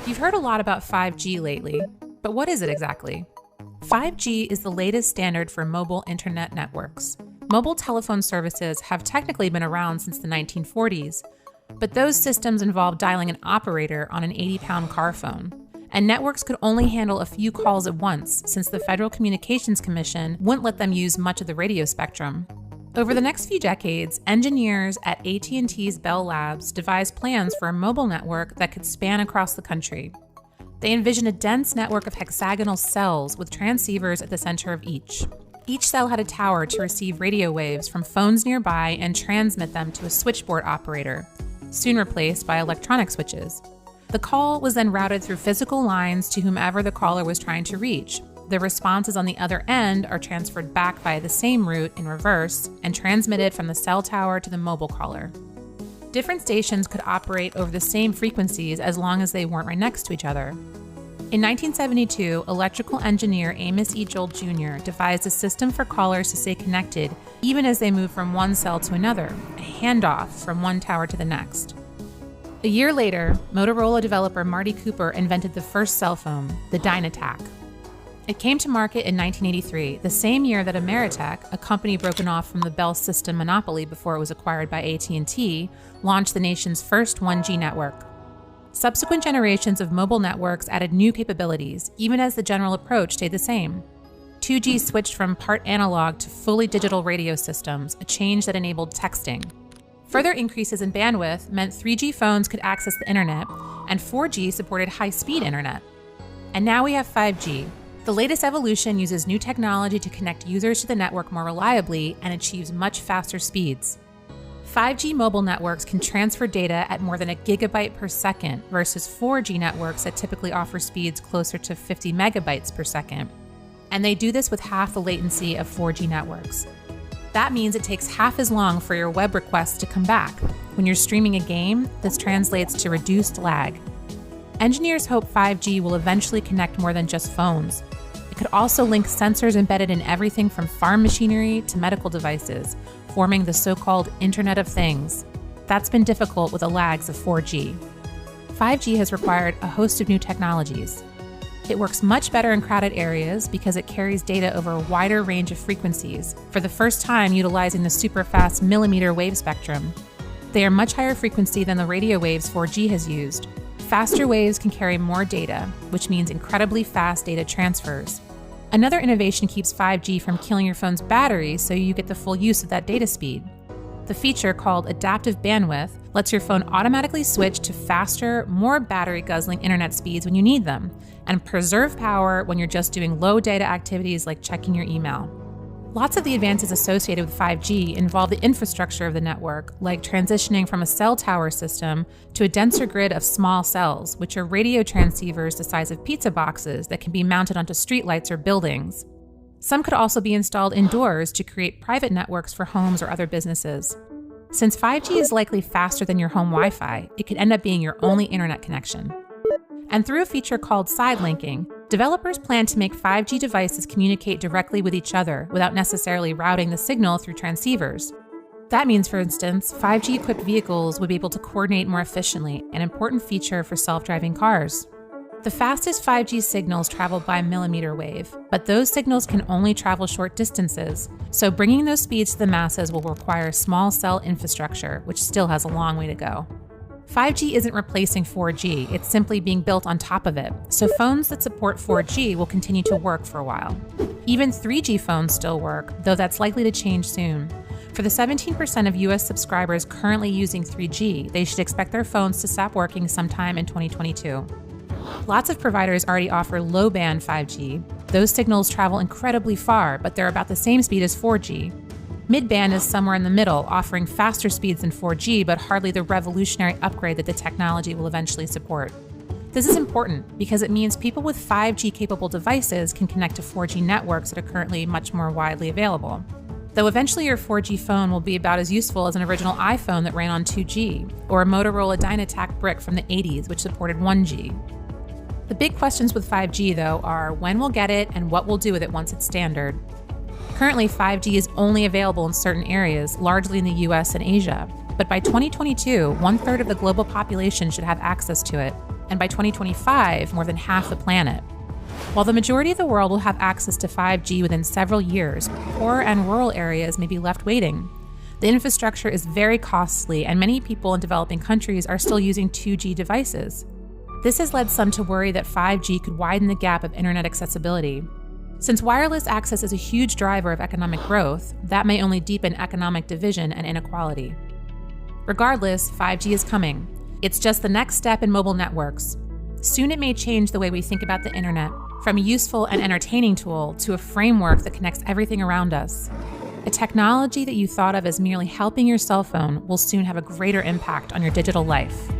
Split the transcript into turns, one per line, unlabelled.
You've heard a lot about 5G lately, but what is it exactly? 5G is the latest standard for mobile internet networks. Mobile telephone services have technically been around since the 1940s, but those systems involve dialing an operator on an 80-pound car phone. And networks could only handle a few calls at once since the Federal Communications Commission wouldn't let them use much of the radio spectrum. Over the next few decades, engineers at AT&T's Bell Labs devised plans for a mobile network that could span across the country. They envisioned a dense network of hexagonal cells with transceivers at the center of each. Each cell had a tower to receive radio waves from phones nearby and transmit them to a switchboard operator, soon replaced by electronic switches. The call was then routed through physical lines to whomever the caller was trying to reach. The responses on the other end are transferred back via the same route in reverse and transmitted from the cell tower to the mobile caller. Different stations could operate over the same frequencies as long as they weren't right next to each other. In 1972, electrical engineer Amos E. Joel Jr. devised a system for callers to stay connected even as they move from one cell to another, a handoff from one tower to the next. A year later, Motorola developer Marty Cooper invented the first cell phone, the Dynatac. It came to market in 1983, the same year that Ameritech, a company broken off from the Bell system monopoly before it was acquired by AT&T, launched the nation's first 1G network. Subsequent generations of mobile networks added new capabilities, even as the general approach stayed the same. 2G switched from part analog to fully digital radio systems, a change that enabled texting. Further increases in bandwidth meant 3G phones could access the internet, and 4G supported high-speed internet. And now we have 5G. The latest evolution uses new technology to connect users to the network more reliably and achieves much faster speeds. 5G mobile networks can transfer data at more than a gigabyte per second versus 4G networks that typically offer speeds closer to 50 megabytes per second. And they do this with half the latency of 4G networks. That means it takes half as long for your web requests to come back. When you're streaming a game, this translates to reduced lag. Engineers hope 5G will eventually connect more than just phones. It could also link sensors embedded in everything from farm machinery to medical devices, forming the so-called Internet of Things. That's been difficult with the lags of 4G. 5G has required a host of new technologies. It works much better in crowded areas because it carries data over a wider range of frequencies, for the first time utilizing the super-fast millimeter wave spectrum. They are much higher frequency than the radio waves 4G has used. Faster waves can carry more data, which means incredibly fast data transfers. Another innovation keeps 5G from killing your phone's battery so you get the full use of that data speed. The feature, called adaptive bandwidth, lets your phone automatically switch to faster, more battery-guzzling internet speeds when you need them, and preserve power when you're just doing low data activities like checking your email. Lots of the advances associated with 5G involve the infrastructure of the network, like transitioning from a cell tower system to a denser grid of small cells, which are radio transceivers the size of pizza boxes that can be mounted onto streetlights or buildings. Some could also be installed indoors to create private networks for homes or other businesses. Since 5G is likely faster than your home Wi-Fi, it could end up being your only internet connection. And through a feature called side linking, developers plan to make 5G devices communicate directly with each other without necessarily routing the signal through transceivers. That means, for instance, 5G-equipped vehicles would be able to coordinate more efficiently, an important feature for self-driving cars. The fastest 5G signals travel by millimeter wave, but those signals can only travel short distances, so bringing those speeds to the masses will require small cell infrastructure, which still has a long way to go. 5G isn't replacing 4G, it's simply being built on top of it, so phones that support 4G will continue to work for a while. Even 3G phones still work, though that's likely to change soon. For the 17% of US subscribers currently using 3G, they should expect their phones to stop working sometime in 2022. Lots of providers already offer low-band 5G. Those signals travel incredibly far, but they're about the same speed as 4G. Mid-band is somewhere in the middle, offering faster speeds than 4G, but hardly the revolutionary upgrade that the technology will eventually support. This is important because it means people with 5G-capable devices can connect to 4G networks that are currently much more widely available. Though eventually your 4G phone will be about as useful as an original iPhone that ran on 2G, or a Motorola Dynatac brick from the 80s, which supported 1G. The big questions with 5G, though, are when we'll get it and what we'll do with it once it's standard. Currently, 5G is only available in certain areas, largely in the US and Asia. But by 2022, 1/3 of the global population should have access to it, and by 2025, more than half the planet. While the majority of the world will have access to 5G within several years, poor and rural areas may be left waiting. The infrastructure is very costly, and many people in developing countries are still using 2G devices. This has led some to worry that 5G could widen the gap of internet accessibility. Since wireless access is a huge driver of economic growth, that may only deepen economic division and inequality. Regardless, 5G is coming. It's just the next step in mobile networks. Soon it may change the way we think about the internet, from a useful and entertaining tool to a framework that connects everything around us. A technology that you thought of as merely helping your cell phone will soon have a greater impact on your digital life.